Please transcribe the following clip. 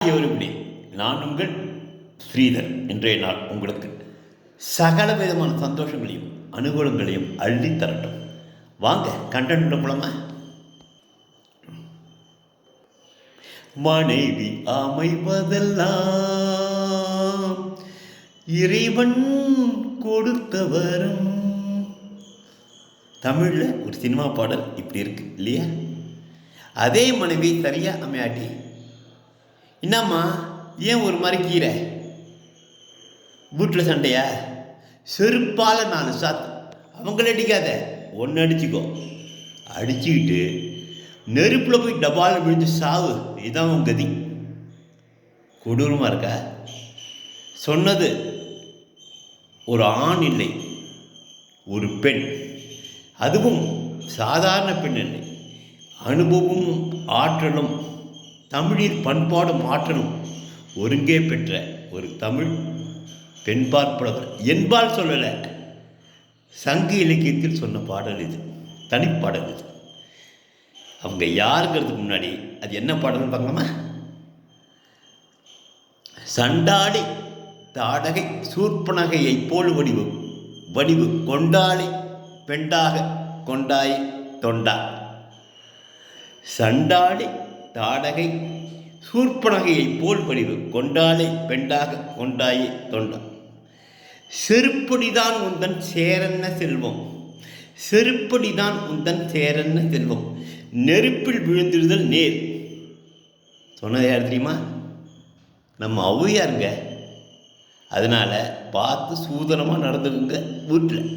Everybody, நான் உங்கள் ஸ்ரீதர். இன்றைய நாள் உங்களுக்கு சகல விதமான சந்தோஷங்களையும் அனுகூலங்களையும் அள்ளி தரட்டும். வாங்க கண்டென்ட் மூலமா. மனைவி அமைவதெல்லாம் இறைவன் கொடுத்தவரும். தமிழில் ஒரு சினிமா பாடல் இப்படி இருக்கு இல்லையா? அதே மனைவி சரியா அமையாட்டி என்னம்மா ஏன் ஒரு மாதிரி கீரை வீட்டில் சண்டையா? செருப்பால் 4 சாத்து அவங்கள அடிக்காத, ஒன்று அடிச்சுக்கோ. அடிச்சுக்கிட்டு நெருப்பில் போய் டபால் விழுந்து சாவு. இதுதான் உன் கதி. கொடூரமாக இருக்கா? சொன்னது ஒரு ஆண் இல்லை, ஒரு பெண். அதுவும் சாதாரண பெண் இல்லை. அனுபவமும் ஆற்றலும் தமிழில் பண்பாடும் ஆற்றலும் ஒருங்கே பெற்ற ஒரு தமிழ் பெண்பாற் புலவர். என்பால் சொல்லலை, சங்க இலக்கியத்தில் சொன்ன பாடல் இது, தனிப்பாடல் இது. அவங்க யாருங்கிறதுக்கு முன்னாடி அது என்ன பாடல்னு பார்க்கலாமா? சண்டாளி தாடகை சூர்பனகையை போல் வடிவு கொண்டாளி பெண்டாக கொண்டாய் தொண்டா. சண்டாளி தாடகை சூர்பனகையை போல் வடிவு கொண்டாளை பெண்டாக கொண்டாயே தொண்டா. செருப்படிதான் உந்தன் சேரன்ன செல்வம், செருப்படிதான் உந்தன் சேரன்ன செல்வம், நெருப்பில் விழுந்திருதல் நேர். சொன்னது யார் தெரியுமா? நம்ம ஔவையாருங்க. அதனால் பார்த்து சூதனமாக நடந்துக்குங்க வீட்டில்.